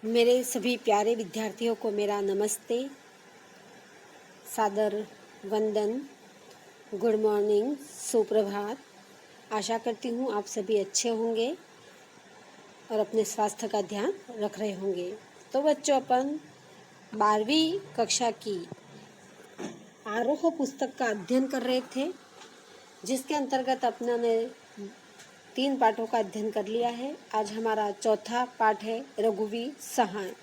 मेरे सभी प्यारे विद्यार्थियों को मेरा नमस्ते, सादर वंदन, गुड मॉर्निंग, सुप्रभात। आशा करती हूँ आप सभी अच्छे होंगे और अपने स्वास्थ्य का ध्यान रख रहे होंगे। तो बच्चों, अपन 12वीं कक्षा की आरोह पुस्तक का अध्ययन कर रहे थे, जिसके अंतर्गत अपना ने 3 पाठों का अध्ययन कर लिया है। आज हमारा चौथा पाठ है रघुवीर सहाय।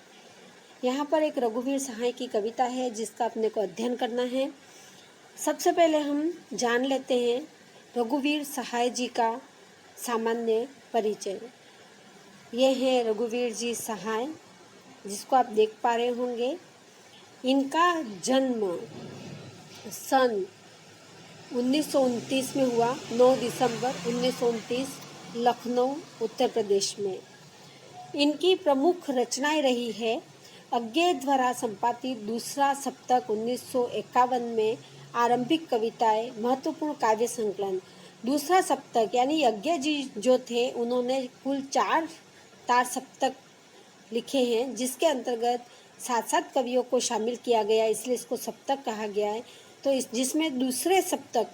यहाँ पर एक रघुवीर सहाय की कविता है जिसका अपने को अध्ययन करना है। सबसे पहले हम जान लेते हैं रघुवीर सहाय जी का सामान्य परिचय। ये हैं रघुवीर जी सहाय, जिसको आप देख पा रहे होंगे। इनका जन्म सन 1929 में हुआ, 9 दिसंबर 1929, लखनऊ उत्तर प्रदेश में। इनकी प्रमुख रचनाएं रही है अज्ञे द्वारा संपादित दूसरा सप्तक 1951 में, आरंभिक कविताएं, महत्वपूर्ण काव्य संकलन। दूसरा सप्तक यानी यज्ञ जी जो थे, उन्होंने कुल 4 तार सप्तक लिखे हैं, जिसके अंतर्गत 7 कवियों को शामिल किया गया, इसलिए इसको सप्तक कहा गया है। तो जिसमें दूसरे सप्तक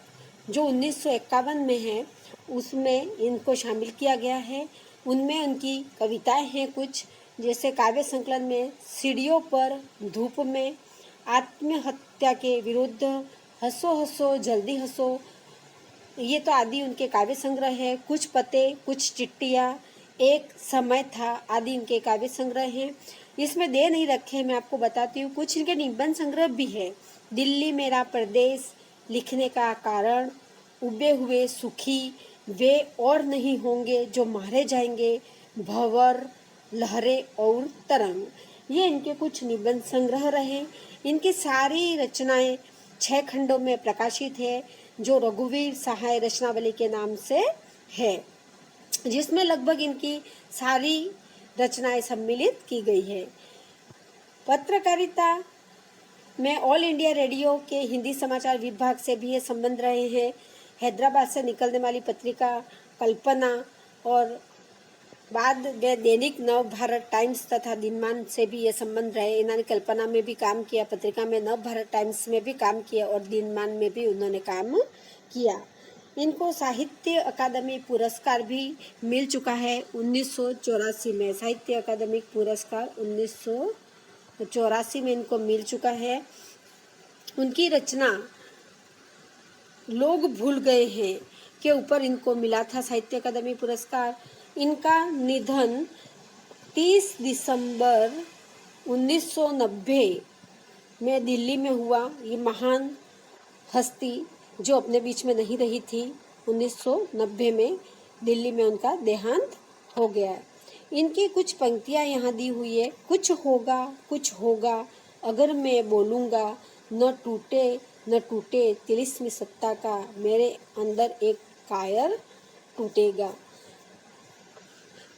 जो 1951 में है, उसमें इनको शामिल किया गया है। उनमें उनकी कविताएं हैं कुछ, जैसे काव्य संकलन में सीढ़ियों पर, धूप में, आत्महत्या के विरुद्ध, हंसो हंसो जल्दी हंसो, ये तो आदि उनके काव्य संग्रह है। कुछ पते, कुछ चिट्ठियाँ, एक समय था, आदि इनके काव्य संग्रह हैं। इसमें दे नहीं रखे, मैं आपको बताती हूँ। कुछ इनके निबंध संग्रह भी है। दिल्ली मेरा प्रदेश, लिखने का कारण, उबे हुए सुखी, वे और नहीं होंगे जो मारे जाएंगे, भंवर, लहरें और तरंग, ये इनके कुछ निबंध संग्रह रहे। इनकी सारी रचनाएं 6 खंडों में प्रकाशित है, जो रघुवीर सहाय रचनावली के नाम से है, जिसमें लगभग इनकी सारी रचनाएं सम्मिलित की गई है। पत्रकारिता में ऑल इंडिया रेडियो के हिंदी समाचार विभाग से भी ये संबंध रहे हैं। हैदराबाद से निकलने वाली पत्रिका कल्पना और बाद में दैनिक नव भारत टाइम्स तथा दिनमान से भी ये संबंध रहे। इन्होंने कल्पना में भी काम किया, पत्रिका में, नव भारत टाइम्स में भी काम किया और दिनमान में भी उन्होंने काम किया। इनको साहित्य अकादमी पुरस्कार भी मिल चुका है 1984 में। साहित्य अकादमी पुरस्कार 1984 में इनको मिल चुका है। उनकी रचना लोग भूल गए हैं के ऊपर इनको मिला था साहित्य अकादमी पुरस्कार। इनका निधन 30 दिसंबर 1990 में दिल्ली में हुआ। ये महान हस्ती जो अपने बीच में नहीं रही थी, 1990 में दिल्ली में उनका देहांत हो गया। इनकी कुछ पंक्तियां यहाँ दी हुई है। कुछ होगा अगर मैं बोलूँगा, न टूटे तिलिस्म सत्ता का, मेरे अंदर एक कायर टूटेगा।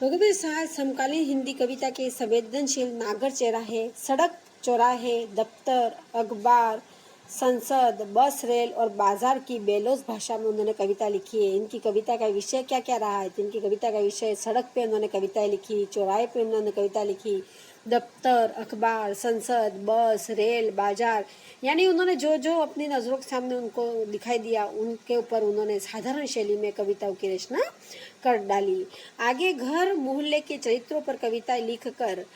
रघुवीर सहाय समकालीन हिंदी कविता के संवेदनशील नागर चेहरा है। सड़क, चौराहे, दफ्तर, अखबार, संसद, बस, रेल और बाजार की बेलोस भाषा में उन्होंने कविता लिखी है। इनकी कविता का विषय क्या क्या रहा है? तो इनकी कविता का विषय सड़क पे उन्होंने कविताएं लिखी, चौराहे पे उन्होंने कविता लिखी, दफ्तर, अखबार, संसद, बस, रेल, बाजार, यानी उन्होंने जो जो अपनी नज़रों के सामने उनको दिखाई दिया, उनके ऊपर उन्होंने साधारण शैली में कविताओं की रचना कर डाली। आगे घर मोहल्ले के चरित्रों पर कविताएं लिखकर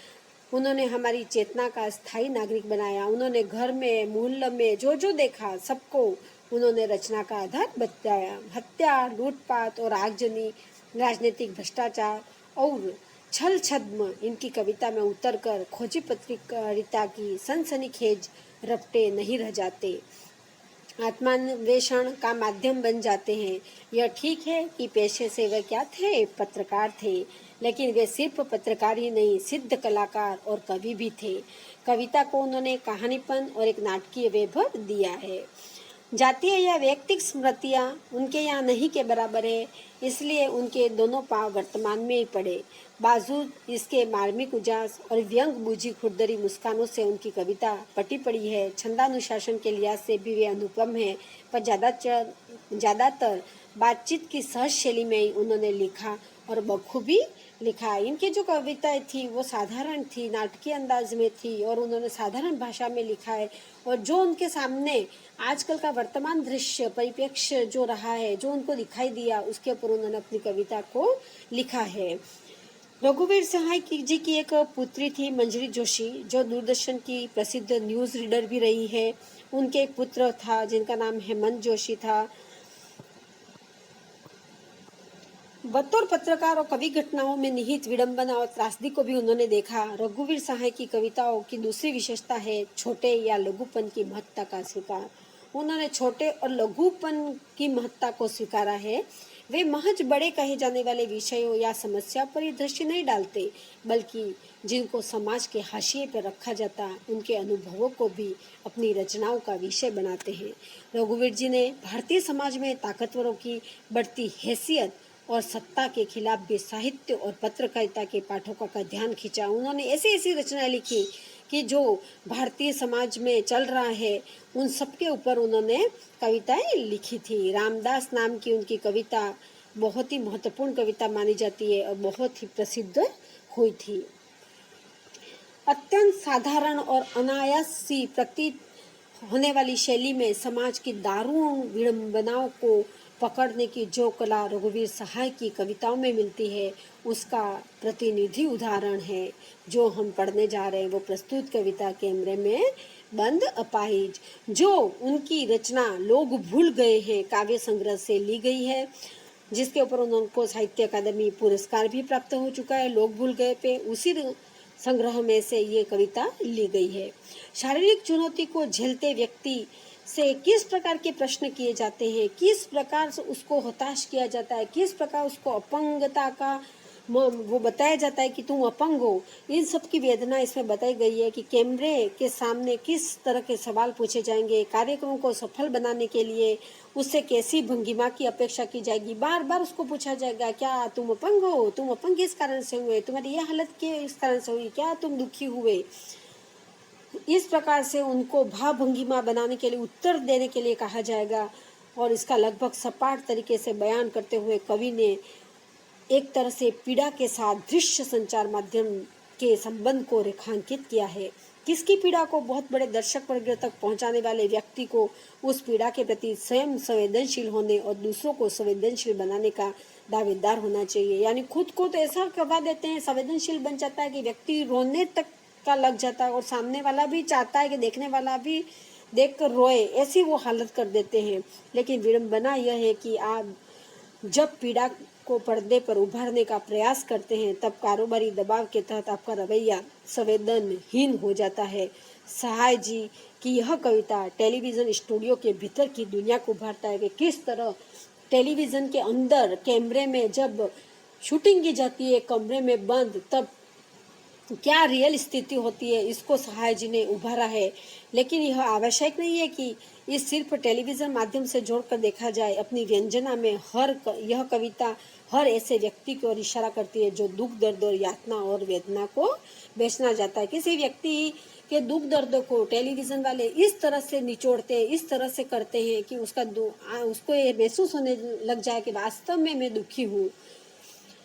उन्होंने हमारी चेतना का स्थायी नागरिक बनाया। उन्होंने घर में, मोहल्ले में जो जो देखा, सबको उन्होंने रचना का आधार बताया। हत्या, लूटपाट और आगजनी, राजनीतिक भ्रष्टाचार और छल छद्म इनकी कविता में उतरकर खोजी पत्रकारिता की सनसनीखेज रपटे नहीं रह जाते, आत्मान्वेषण का माध्यम बन जाते हैं। यह ठीक है कि पेशे से वे क्या थे? पत्रकार थे, लेकिन वे सिर्फ पत्रकार ही नहीं, सिद्ध कलाकार और कवि भी थे। कविता को उन्होंने कहानीपन और एक नाटकीय वैभव दिया है। जातीय या व्यक्तिगत स्मृतियाँ उनके यहाँ नहीं के बराबर है, इसलिए उनके दोनों पांव वर्तमान में ही पड़े। बावजूद इसके मार्मिक उजास और व्यंग बूझी खुरदरी मुस्कानों से उनकी कविता पटी पड़ी है। छंदानुशासन के लिहाज से भी वे अनुपम है, पर ज़्यादातर बातचीत की सहज शैली में ही उन्होंने लिखा और बखूबी लिखा है। इनकी जो कविताएं थी वो साधारण थी, नाटकीय अंदाज में थी और उन्होंने साधारण भाषा में लिखा है। और जो उनके सामने आजकल का वर्तमान दृश्य परिप्रेक्ष्य जो रहा है, जो उनको दिखाई दिया, उसके ऊपर उन्होंने अपनी कविता को लिखा है। रघुवीर सहाय जी की एक पुत्री थी मंजरी जोशी, जो दूरदर्शन की प्रसिद्ध न्यूज़ रीडर भी रही है। उनके एक पुत्र था जिनका नाम हेमंत जोशी था। बतौर पत्रकार और कवि घटनाओं में निहित विडंबना और त्रासदी को भी उन्होंने देखा। रघुवीर सहाय की कविताओं की दूसरी विशेषता है छोटे या लघुपन की महत्ता का स्वीकार। उन्होंने छोटे और लघुपन की महत्ता को स्वीकारा है। वे महज बड़े कहे जाने वाले विषयों या समस्या पर ही दृष्टि नहीं डालते, बल्कि जिनको समाज के हाशिए पर रखा जाता उनके अनुभवों को भी अपनी रचनाओं का विषय बनाते हैं। रघुवीर जी ने भारतीय समाज में ताकतवरों की बढ़ती हैसियत और सत्ता के खिलाफ भी साहित्य और पत्रकारिता के पाठकों का ध्यान खींचा। उन्होंने ऐसी ऐसी रचनाएं लिखी कि जो भारतीय समाज में चल रहा है उन सब के ऊपर उन्होंने कविताएं लिखी थी। रामदास नाम की उनकी कविता बहुत ही महत्वपूर्ण कविता मानी जाती है और बहुत ही प्रसिद्ध हुई थी। अत्यंत साधारण और अनायास सी प्रतीत होने वाली शैली में समाज की दारुण विडंबनाओं को पकड़ने की जो कला रघुवीर सहाय की कविताओं में मिलती है, उसका प्रतिनिधि उदाहरण है जो हम पढ़ने जा रहे हैं। वो प्रस्तुत कविता कैमरे में बंद अपाहिज, जो उनकी रचना लोग भूल गए हैं, काव्य संग्रह से ली गई है, जिसके ऊपर उनको साहित्य अकादमी पुरस्कार भी प्राप्त हो चुका है। लोग भूल गए पे उसी संग्रह में से ये कविता ली गई है। शारीरिक चुनौती को झेलते व्यक्ति से किस प्रकार के प्रश्न किए जाते हैं, किस प्रकार से उसको हताश किया जाता है, किस प्रकार उसको अपंगता का वो बताया जाता है कि तुम अपंग हो, इन सब की वेदना इसमें बताई गई है कि कैमरे के सामने किस तरह के सवाल पूछे जाएंगे, कार्यक्रम को सफल बनाने के लिए उससे कैसी भंगिमा की अपेक्षा की जाएगी। बार बार उसको पूछा जाएगा, क्या तुम अपंग हो, तुम अपंग किस कारण से हुए, तुम्हारी यह हालत किस कारण से हुई, क्या तुम दुखी हुए। इस प्रकार से उनको भाव भंगिमा बनाने के लिए उत्तर देने के लिए कहा जाएगा। और इसका लगभग सपाट तरीके से बयान करते हुए कवि ने एक तरह से पीड़ा के साथ दृश्य संचार माध्यम के संबंध को रेखांकित किया है। किसकी पीड़ा को बहुत बड़े दर्शक वर्ग तक पहुंचाने वाले व्यक्ति को उस पीड़ा के प्रति स्वयं संवेदनशील होने और दूसरों को संवेदनशील बनाने का दावेदार होना चाहिए। यानी खुद को तो ऐसा करवा देते हैं, संवेदनशील बन जाता है कि व्यक्ति रोने तक का लग जाता है और सामने वाला भी चाहता है कि देखने वाला भी देखकर रोए, ऐसी वो हालत कर देते हैं। लेकिन विडंबना यह है कि आप जब पीड़ा को पर्दे पर उभारने का प्रयास करते हैं तब कारोबारी दबाव के तहत आपका रवैया संवेदनहीन हो जाता है। सहाय जी की यह कविता टेलीविज़न स्टूडियो के भीतर की दुनिया को उभारता है कि किस तरह टेलीविज़न के अंदर कैमरे में जब शूटिंग की जाती है कमरे में बंद, तब क्या रियल स्थिति होती है, इसको सहाय जी ने उभारा है। लेकिन यह आवश्यक नहीं है कि इस सिर्फ टेलीविज़न माध्यम से जोड़कर देखा जाए। अपनी व्यंजना में यह कविता हर ऐसे व्यक्ति की ओर इशारा करती है जो दुख दर्द और यातना और वेदना को बेचना जाता है। किसी व्यक्ति के दुख दर्द को टेलीविज़न वाले इस तरह से निचोड़ते हैं, इस तरह से करते हैं कि उसको ये महसूस होने लग जाए कि वास्तव में मैं दुखी हूँ।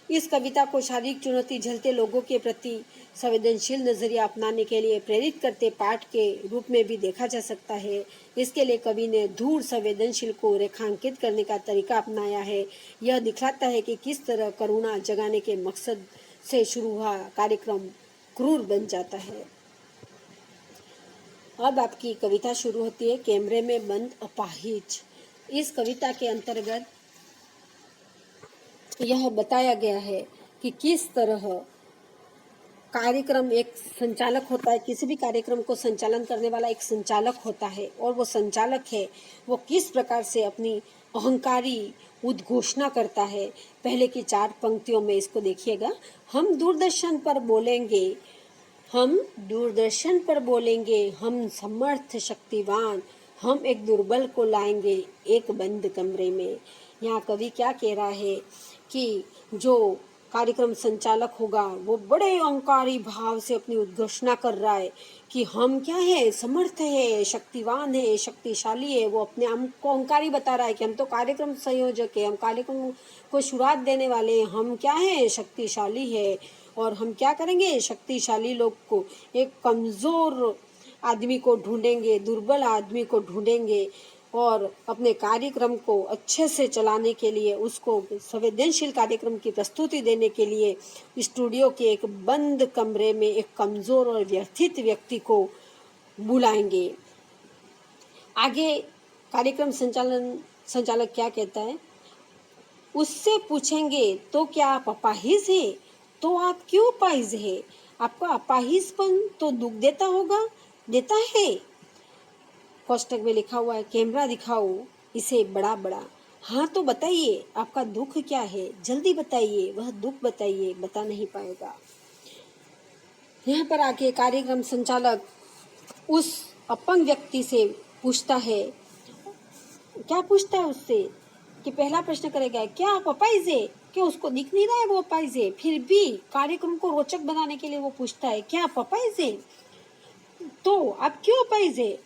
इस कविता को शारीरिक चुनौती झेलते लोगों के प्रति संवेदनशील नजरिया अपनाने के लिए प्रेरित करते पाठ के रूप में भी देखा जा सकता है। इसके लिए कवि ने धूर संवेदनशील को रेखांकित करने का तरीका अपनाया है। यह दिखलाता है कि किस तरह करुणा जगाने के मकसद से शुरू हुआ कार्यक्रम क्रूर बन जाता है। अब आपकी कविता शुरू होती है कैमरे में बंद अपाहिज। इस कविता के अंतर्गत यह बताया गया है कि किस तरह कार्यक्रम एक संचालक होता है, किसी भी कार्यक्रम को संचालन करने वाला एक संचालक होता है और वो संचालक है वो किस प्रकार से अपनी अहंकारी उद्घोषणा करता है। पहले की 4 पंक्तियों में इसको देखिएगा। हम दूरदर्शन पर बोलेंगे, हम दूरदर्शन पर बोलेंगे, हम समर्थ शक्तिवान, हम एक दुर्बल को लाएंगे एक बंद कमरे में। यहाँ कवि क्या कह रहा है कि जो कार्यक्रम संचालक होगा वो बड़े अहंकारी भाव से अपनी उद्घोषणा कर रहा है कि हम क्या है, समर्थ है, शक्तिवान है, शक्तिशाली है। वो अपने हम को अहंकारी बता रहा है कि हम तो कार्यक्रम संयोजक है, हम कार्यक्रम को शुरुआत देने वाले हैं, हम क्या है, शक्तिशाली है। और हम क्या करेंगे, शक्तिशाली लोग को, एक कमजोर आदमी को ढूंढेंगे, दुर्बल आदमी को ढूंढेंगे और अपने कार्यक्रम को अच्छे से चलाने के लिए, उसको संवेदनशील कार्यक्रम की प्रस्तुति देने के लिए स्टूडियो के एक बंद कमरे में एक कमजोर और व्यथित व्यक्ति को बुलाएंगे। आगे कार्यक्रम संचालक क्या कहता है, उससे पूछेंगे तो क्या आप अपाहिज है, तो आप क्यों अपाहिज है, आपका अपाहिजपन तो दुख देता होगा, देता है। कोष्टक में लिखा हुआ है, कैमरा दिखाओ इसे बड़ा बड़ा। हाँ तो बताइए आपका दुख क्या है, जल्दी बताइए, वह दुख बताइए, बता नहीं पाएगा। यहाँ पर आके कार्यक्रम संचालक उस अपंग व्यक्ति से पूछता है, क्या पूछता है उससे कि पहला प्रश्न करेगा, क्या आप अपाहिज है, क्या उसको दिख नहीं रहा है वो अपाहिज है, फिर भी कार्यक्रम को रोचक बनाने के लिए वो पूछता है, क्या आप अपाहिज है, तो आप क्यों अपाहिज है।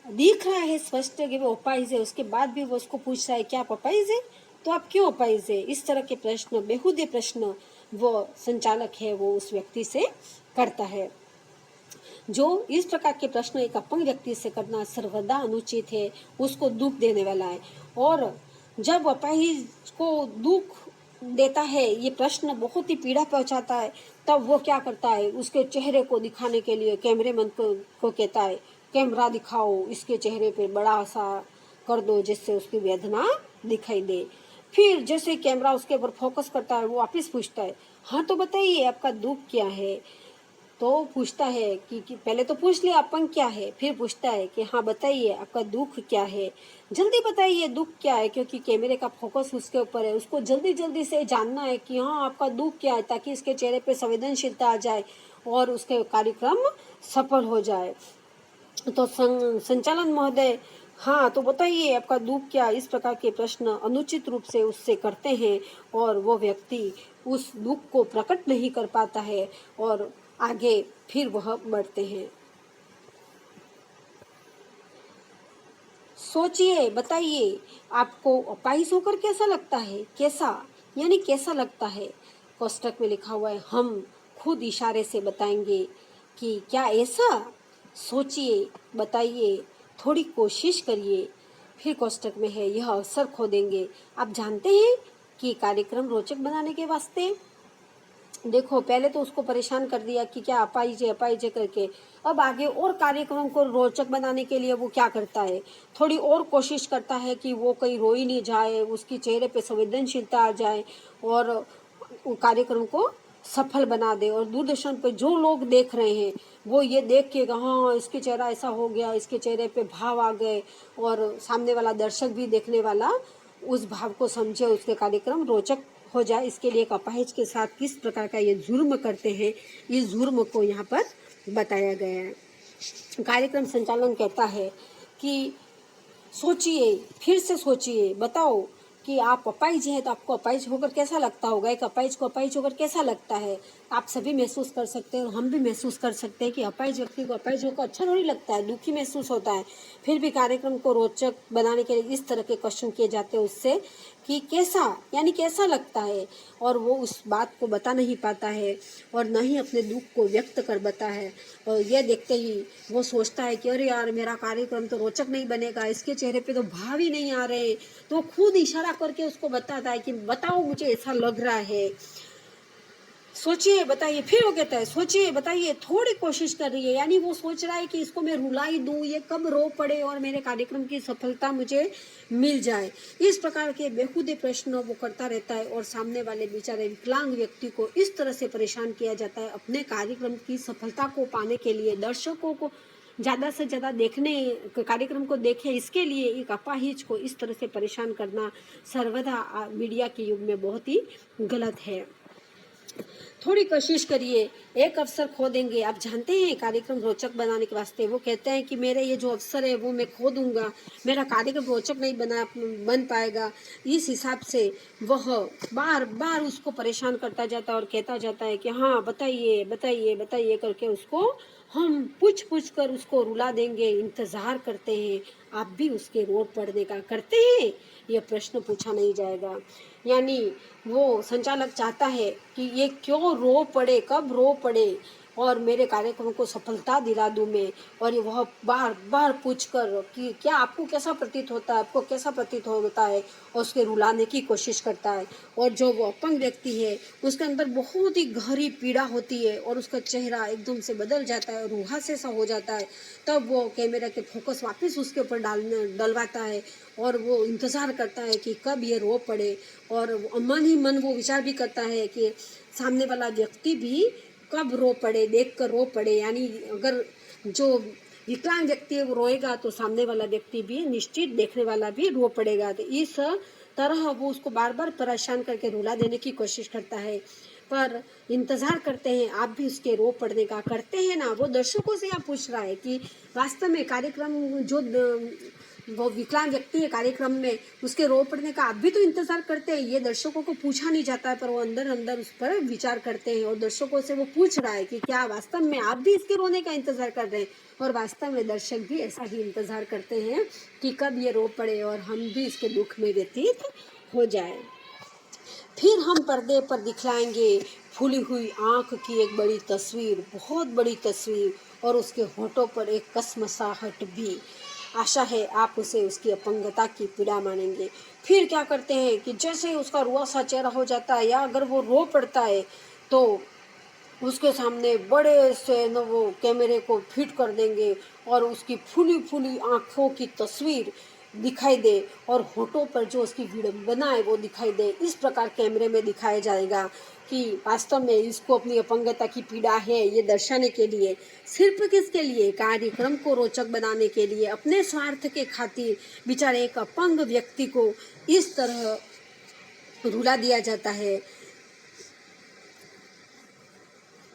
दिख रहा है स्पष्ट कि वो अपाहिज है, उसके बाद भी वो उसको पूछ रहा है, क्या आप अपाहिज है, तो आप क्यों अपाहिज है। इस तरह के प्रश्न, बेहुदे प्रश्न वो संचालक है वो उस व्यक्ति से करता है। जो इस प्रकार के प्रश्न एक अपंग व्यक्ति से करना सर्वदा अनुचित है, उसको दुख देने वाला है। और जब अपाहिज को दुख देता है, ये प्रश्न बहुत ही पीड़ा पहुंचाता है, तब वो क्या करता है, उसके चेहरे को दिखाने के लिए कैमरेमैन को कहता है, कैमरा दिखाओ, इसके चेहरे पे बड़ा सा कर दो जिससे उसकी वेदना दिखाई दे। फिर जैसे कैमरा उसके ऊपर फोकस करता है, वो वापिस पूछता है, हाँ तो बताइए आपका दुख क्या है। तो पूछता है कि पहले तो पूछ लिया अपंग क्या है, फिर पूछता है कि हाँ बताइए आपका दुख क्या है, जल्दी बताइए दुख क्या है, क्योंकि कैमरे का फोकस उसके ऊपर है, उसको जल्दी जल्दी से जानना है कि हाँ आपका दुख क्या है, ताकि इसके चेहरे पे संवेदनशीलता आ जाए और उसके कार्यक्रम सफल हो जाए। तो संचालन महोदय, हाँ तो बताइए आपका दुख क्या, इस प्रकार के प्रश्न अनुचित रूप से उससे करते हैं और वो व्यक्ति उस दुख को प्रकट नहीं कर पाता है और आगे फिर वह बढ़ते हैं। सोचिए, बताइए आपको अपाहिज होकर कैसा लगता है, कैसा यानी कैसा लगता है। कोष्टक में लिखा हुआ है, हम खुद इशारे से बताएंगे कि क्या ऐसा। सोचिए, बताइए, थोड़ी कोशिश करिए। फिर कोष्टक में है, यह अवसर खो देंगे। आप जानते हैं कि कार्यक्रम रोचक बनाने के वास्ते, देखो पहले तो उसको परेशान कर दिया कि क्या अपाहिज करके, अब आगे और कार्यक्रम को रोचक बनाने के लिए वो क्या करता है, थोड़ी और कोशिश करता है कि वो कहीं रो ही नहीं जाए, उसकी चेहरे पे संवेदनशीलता आ जाए और कार्यक्रम को सफल बना दे। और दूरदर्शन पे जो लोग देख रहे हैं वो ये देख के हाँ इसके चेहरा ऐसा हो गया, इसके चेहरे पे भाव आ गए, और सामने वाला दर्शक भी, देखने वाला उस भाव को समझे, उसके कार्यक्रम रोचक हो जाए। इसके लिए एक अपाहिज के साथ किस प्रकार का ये जुर्म करते हैं, इस जुर्म को यहाँ पर बताया गया है। कार्यक्रम संचालन कहता है कि सोचिए, फिर से सोचिए, बताओ कि आप अपाहिज हैं तो आपको अपाहिज होकर कैसा लगता होगा, एक अपाहिज को अपाहिज होकर कैसा लगता है। आप सभी महसूस कर सकते हैं और हम भी महसूस कर सकते हैं कि अपाहिज व्यक्ति को अपाहिज होकर अच्छा थोड़ी लगता है, दुखी महसूस होता है। फिर भी कार्यक्रम को रोचक बनाने के लिए इस तरह के क्वेश्चन किए जाते हैं उससे कि कैसा यानी कैसा लगता है, और वो उस बात को बता नहीं पाता है और न ही अपने दुख को व्यक्त कर पाता है। और यह देखते ही वो सोचता है कि अरे यार मेरा कार्यक्रम तो रोचक नहीं बनेगा, इसके चेहरे पे तो भाव ही नहीं आ रहे। तो खुद इशारा करके उसको बताता है कि बताओ मुझे ऐसा लग रहा है, सोचिए बताइए। फिर वो कहता है सोचिए बताइए, थोड़ी कोशिश कर रही है, यानी वो सोच रहा है कि इसको मैं रुलाई दूं, ये कब रो पड़े और मेरे कार्यक्रम की सफलता मुझे मिल जाए। इस प्रकार के बेहुदे प्रश्न वो करता रहता है और सामने वाले बेचारे विकलांग व्यक्ति को इस तरह से परेशान किया जाता है अपने कार्यक्रम की सफलता को पाने के लिए, दर्शकों को ज़्यादा से ज़्यादा देखने, कार्यक्रम को देखे, इसके लिए एक अपाहिज को इस तरह से परेशान करना सर्वदा मीडिया के युग में बहुत ही गलत है। थोड़ी कोशिश करिए, एक अवसर खो देंगे। आप जानते हैं कार्यक्रम रोचक बनाने के वास्ते वो कहते हैं कि मेरे ये जो अवसर है वो मैं खो दूंगा, मेरा कार्यक्रम रोचक नहीं बन पाएगा। इस हिसाब से वह बार बार उसको परेशान करता जाता है और कहता जाता है कि हाँ बताइए बताइए बताइए करके उसको हम पूछ पूछ कर उसको रुला देंगे, इंतज़ार करते हैं। आप भी उसके रो पड़ने का करते हैं? यह प्रश्न पूछा नहीं जाएगा। यानी वो संचालक चाहता है कि ये क्यों रो पड़े, कब रो पड़े और मेरे कार्यक्रम को सफलता दिला दूं मैं। और ये वह बार बार पूछ कर कि क्या आपको कैसा प्रतीत होता है, आपको कैसा प्रतीत होता है, और उसके रुलाने की कोशिश करता है। और जो वो अपंग व्यक्ति है उसके अंदर बहुत ही गहरी पीड़ा होती है और उसका चेहरा एकदम से बदल जाता है, रूहा से सा हो जाता है। तब वो कैमरा के फोकस वापस उसके ऊपर डलवाता है और वो इंतज़ार करता है कि कब ये रो पड़े। और मन ही मन वो विचार भी करता है कि सामने वाला व्यक्ति भी कब रो पड़े, देख कर रो पड़े। यानी अगर जो विकलांग व्यक्ति है वो रोएगा तो सामने वाला व्यक्ति भी निश्चित देखने वाला भी रो पड़ेगा। तो इस तरह वो उसको बार बार परेशान करके रुला देने की कोशिश करता है। पर इंतज़ार करते हैं, आप भी उसके रो पड़ने का करते हैं ना। वो दर्शकों से यहाँ पूछ रहा है कि वास्तव में कार्यक्रम जो वो विकलांग व्यक्ति है कार्यक्रम में उसके रो पड़ने का आप भी तो इंतज़ार करते हैं। ये दर्शकों को पूछा नहीं जाता है पर वो अंदर अंदर उस पर विचार करते हैं और दर्शकों से वो पूछ रहा है कि क्या वास्तव में आप भी इसके रोने का इंतज़ार कर रहे हैं। और वास्तव में दर्शक भी ऐसा ही इंतज़ार करते हैं कि कब ये रो पड़े और हम भी इसके दुख में व्यतीत हो जाए। फिर हम पर्दे पर दिखलाएंगे फूली हुई आँख की एक बड़ी तस्वीर, बहुत बड़ी तस्वीर, और उसके होठों पर एक कसमसाहट भी। आशा है आप उसे उसकी अपंगता की पीड़ा मानेंगे। फिर क्या करते हैं कि जैसे उसका रुआ सा चेहरा हो जाता है या अगर वो रो पड़ता है तो उसके सामने बड़े से न वो कैमरे को फिट कर देंगे और उसकी फूली फूली आँखों की तस्वीर दिखाई दे और होठों पर जो उसकी विडंबना है वो दिखाई दे। इस प्रकार कैमरे में दिखाया जाएगा कि वास्तव में इसको अपनी अपंगता की पीड़ा है, ये दर्शाने के लिए। सिर्फ किसके लिए? कार्यक्रम को रोचक बनाने के लिए, अपने स्वार्थ के खातिर बेचारे एक अपंग व्यक्ति को इस तरह रुला दिया जाता है।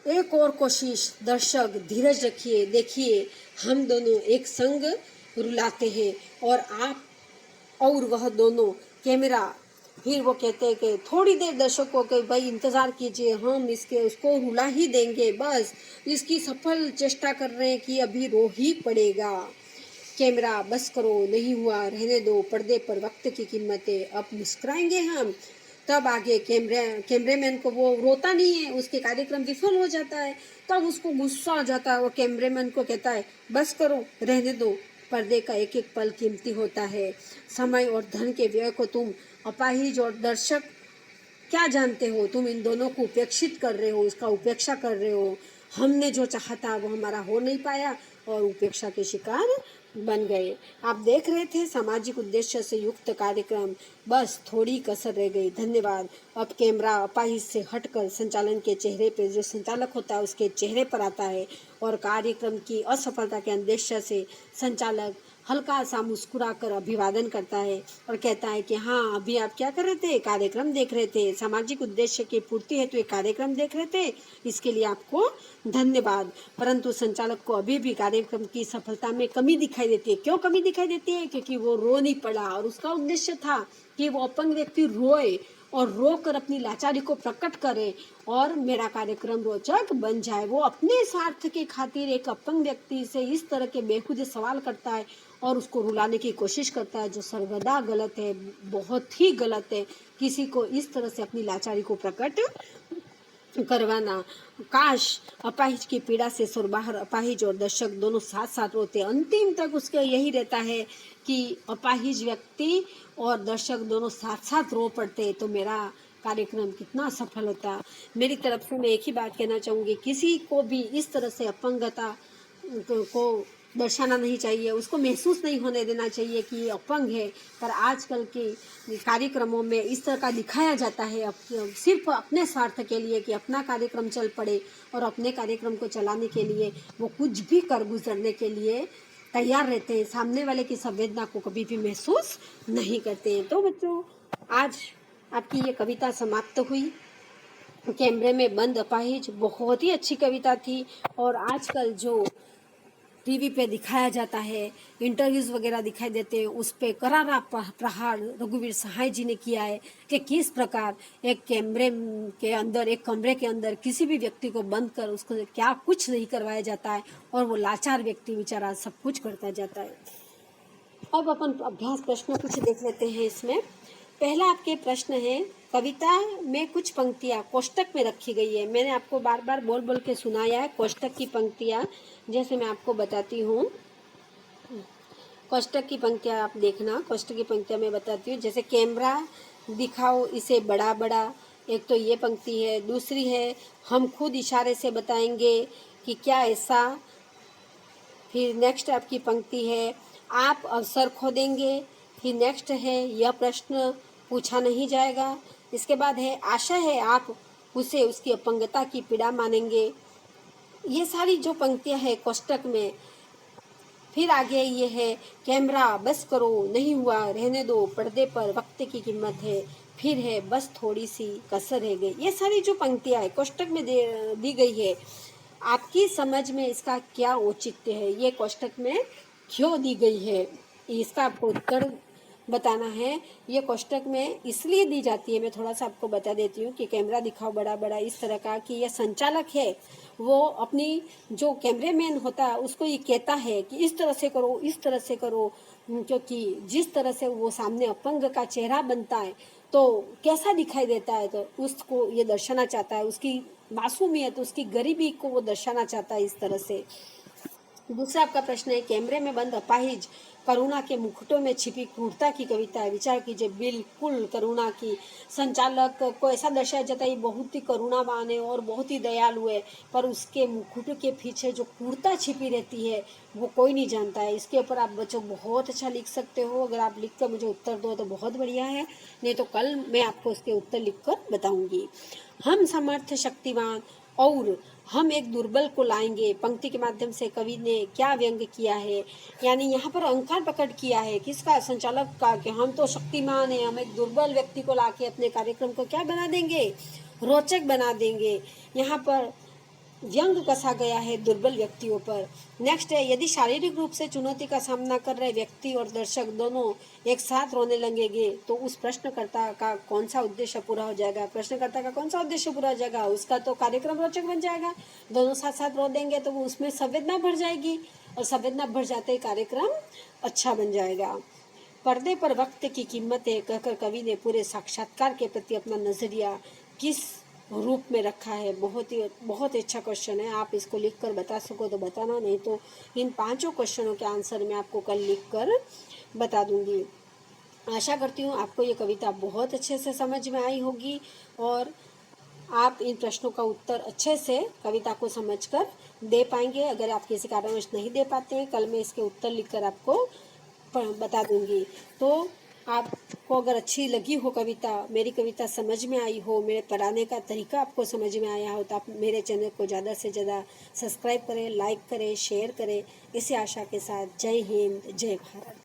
एक और कोशिश दर्शक, धीरज रखिए, देखिए हम दोनों एक संग रुलाते हैं और आप और वह दोनों कैमरा। फिर वो कहते हैं कि थोड़ी देर दर्शकों के भाई इंतज़ार कीजिए, हम उसको रुला ही देंगे, बस इसकी सफल चेष्टा कर रहे हैं कि अभी रो ही पड़ेगा। कैमरा बस करो, नहीं हुआ रहने दो, पर्दे पर वक्त की कीमतें, अब मुस्कुराएंगे हम। तब आगे कैमरेमैन को वो रोता नहीं है, उसके कार्यक्रम विफल हो जाता है, तब उसको गुस्सा आ जाता है। वो कैमरेमैन को कहता है बस करो, रहने दो, पर्दे का एक एक पल कीमती होता है। समय और धन के व्यय को तुम अपाहिज और दर्शक क्या जानते हो? तुम इन दोनों को उपेक्षित कर रहे हो, उसका उपेक्षा कर रहे हो। हमने जो चाहा था वो हमारा हो नहीं पाया और उपेक्षा के शिकार बन गए। आप देख रहे थे सामाजिक उद्देश्य से युक्त कार्यक्रम, बस थोड़ी कसर रह गई। धन्यवाद। अब कैमरा अपाहिज से हटकर संचालन के चेहरे पे, जो संचालक होता है उसके चेहरे पर आता है और कार्यक्रम की असफलता के उद्देश्य से संचालक हल्का सा मुस्कुराकर अभिवादन करता है और कहता है कि हाँ, अभी आप क्या कर रहे थे? कार्यक्रम देख रहे थे, सामाजिक उद्देश्य की पूर्ति हेतु एक कार्यक्रम देख रहे थे, इसके लिए आपको धन्यवाद। परंतु संचालक को अभी भी कार्यक्रम की सफलता में कमी दिखाई देती है। क्यों कमी दिखाई देती है? क्योंकि वो रो नहीं पड़ा और उसका उद्देश्य था कि वो अपंग व्यक्ति रोए और रो कर अपनी लाचारी को प्रकट करे और मेरा कार्यक्रम रोचक बन जाए। वो अपने स्वार्थ के खातिर एक अपंग व्यक्ति से इस तरह के बेहुदे सवाल करता है और उसको रुलाने की कोशिश करता है, जो सर्वदा गलत है, बहुत ही गलत है। किसी को इस तरह से अपनी लाचारी को प्रकट करवाना। काश अपाहिज की पीड़ा से सुरबाहर अपाहिज और दर्शक दोनों साथ साथ रोते। अंतिम तक उसका यही रहता है कि अपाहिज व्यक्ति और दर्शक दोनों साथ साथ रो पड़ते तो मेरा कार्यक्रम कितना सफल होता। मेरी तरफ से मैं एक ही बात कहना चाहूँगी, किसी को भी इस तरह से अपंगता को दर्शाना नहीं चाहिए, उसको महसूस नहीं होने देना चाहिए कि ये अपंग है। पर आजकल के कार्यक्रमों में इस तरह का दिखाया जाता है सिर्फ अपने स्वार्थ के लिए कि अपना कार्यक्रम चल पड़े और अपने कार्यक्रम को चलाने के लिए वो कुछ भी कर गुजरने के लिए तैयार रहते हैं, सामने वाले की संवेदना को कभी भी महसूस नहीं करते हैं। तो बच्चों, आज आपकी ये कविता समाप्त हुई। कैमरे में बंद अपाहिज बहुत ही अच्छी कविता थी। और आजकल जो टीवी पे दिखाया जाता है, इंटरव्यूज़ वगैरह दिखाई देते हैं, उस पे करारा प्रहार रघुवीर सहाय जी ने किया है कि किस प्रकार एक कमरे के अंदर किसी भी व्यक्ति को बंद कर उसको क्या कुछ नहीं करवाया जाता है और वो लाचार व्यक्ति बेचारा सब कुछ करता जाता है। अब अपन अभ्यास प्रश्न कुछ देख लेते हैं इसमें। पहला आपके प्रश्न है, कविता में कुछ पंक्तियाँ कोष्टक में रखी गई है। मैंने आपको बार बार बोल बोल के सुनाया है कोष्टक की पंक्तियाँ, जैसे मैं आपको बताती हूँ। कोष्टक की पंक्तियाँ आप देखना, कोष्टक की पंक्तियाँ मैं बताती हूँ। जैसे कैमरा दिखाओ इसे बड़ा बड़ा, एक तो ये पंक्ति है। दूसरी है, हम खुद इशारे से बताएंगे कि क्या ऐसा। फिर नेक्स्ट आपकी पंक्ति है, आप अवसर खो देंगे। फिर नेक्स्ट है, यह प्रश्न पूछा नहीं जाएगा। इसके बाद है, आशा है आप उसे उसकी अपंगता की पीड़ा मानेंगे। ये सारी जो पंक्तियां है कोष्टक में। फिर आगे ये है, कैमरा बस करो नहीं हुआ रहने दो, पर्दे पर वक्त की कीमत है। फिर है, बस थोड़ी सी कसर रह गई। ये सारी जो पंक्तियां है कोष्टक में दी गई है, आपकी समझ में इसका क्या औचित्य है, ये कोष्टक में क्यों दी गई है, इसका आपको उत्तर बताना है। ये कोष्टक में इसलिए दी जाती है, मैं थोड़ा सा आपको बता देती हूँ कि कैमरा दिखाओ बड़ा बड़ा इस तरह का, कि यह संचालक है वो अपनी जो कैमरेमैन होता है उसको ये कहता है कि इस तरह से करो, इस तरह से करो, क्योंकि जिस तरह से वो सामने अपंग का चेहरा बनता है तो कैसा दिखाई देता है, तो उसको ये दर्शाना चाहता है, उसकी मासूमियत, उसकी गरीबी को वो दर्शाना चाहता है इस तरह से। दूसरा आपका प्रश्न है, कैमरे में बंद अपाहिज करुणा के मुकुटों में छिपी क्रूरता की कविता है, विचार कीजिए। बिल्कुल करुणा की, संचालक को ऐसा दर्शाया जाता है बहुत ही करुणावान है और बहुत ही दयालु है, पर उसके मुकुट के पीछे जो क्रूरता छिपी रहती है वो कोई नहीं जानता है। इसके ऊपर आप बच्चों बहुत अच्छा लिख सकते हो। अगर आप लिख कर मुझे उत्तर दो तो बहुत बढ़िया है, नहीं तो कल मैं आपको उसके उत्तर लिख कर बताऊंगी। हम समर्थ शक्तिवान और हम एक दुर्बल को लाएंगे, पंक्ति के माध्यम से कवि ने क्या व्यंग किया है, यानी यहाँ पर अहंकार प्रकट किया है किसका, संचालक का, कि हम तो शक्तिमान है, हम एक दुर्बल व्यक्ति को लाके अपने कार्यक्रम को क्या बना देंगे, रोचक बना देंगे। यहाँ पर व्यंग कसा गया है दुर्बल व्यक्तियों पर। नेक्स्ट है, यदि शारीरिक रूप से चुनौती का सामना कर रहे व्यक्ति और दर्शक दोनों एक साथ रोने लगेंगे तो उस प्रश्नकर्ता का कौन सा उद्देश्य पूरा हो जाएगा, प्रश्नकर्ता का कौन सा उद्देश्य पूरा हो जाएगा, उसका तो कार्यक्रम रोचक बन जाएगा। दोनों साथ साथ रो देंगे तो वो उसमें संवेदना बढ़ जाएगी और संवेदना बढ़ जाते ही कार्यक्रम अच्छा बन जाएगा। पर्दे पर वक्त की कीमत है कहकर कवि ने पूरे साक्षात्कार के प्रति अपना नजरिया किस रूप में रखा है। बहुत अच्छा क्वेश्चन है, आप इसको लिखकर बता सको तो बताना, नहीं तो इन 5 क्वेश्चनों के आंसर मैं आपको कल लिखकर बता दूंगी। आशा करती हूँ आपको ये कविता बहुत अच्छे से समझ में आई होगी और आप इन प्रश्नों का उत्तर अच्छे से कविता को समझकर दे पाएंगे। अगर आप किसी कारणवश नहीं दे पाते हैं, कल मैं इसके उत्तर लिखकर आपको बता दूंगी। तो आपको अगर अच्छी लगी हो कविता, मेरी कविता समझ में आई हो, मेरे पढ़ाने का तरीका आपको समझ में आया हो, तो आप मेरे चैनल को ज़्यादा से ज़्यादा सब्सक्राइब करें, लाइक करें, शेयर करें। इसी आशा के साथ जय हिंद, जय भारत।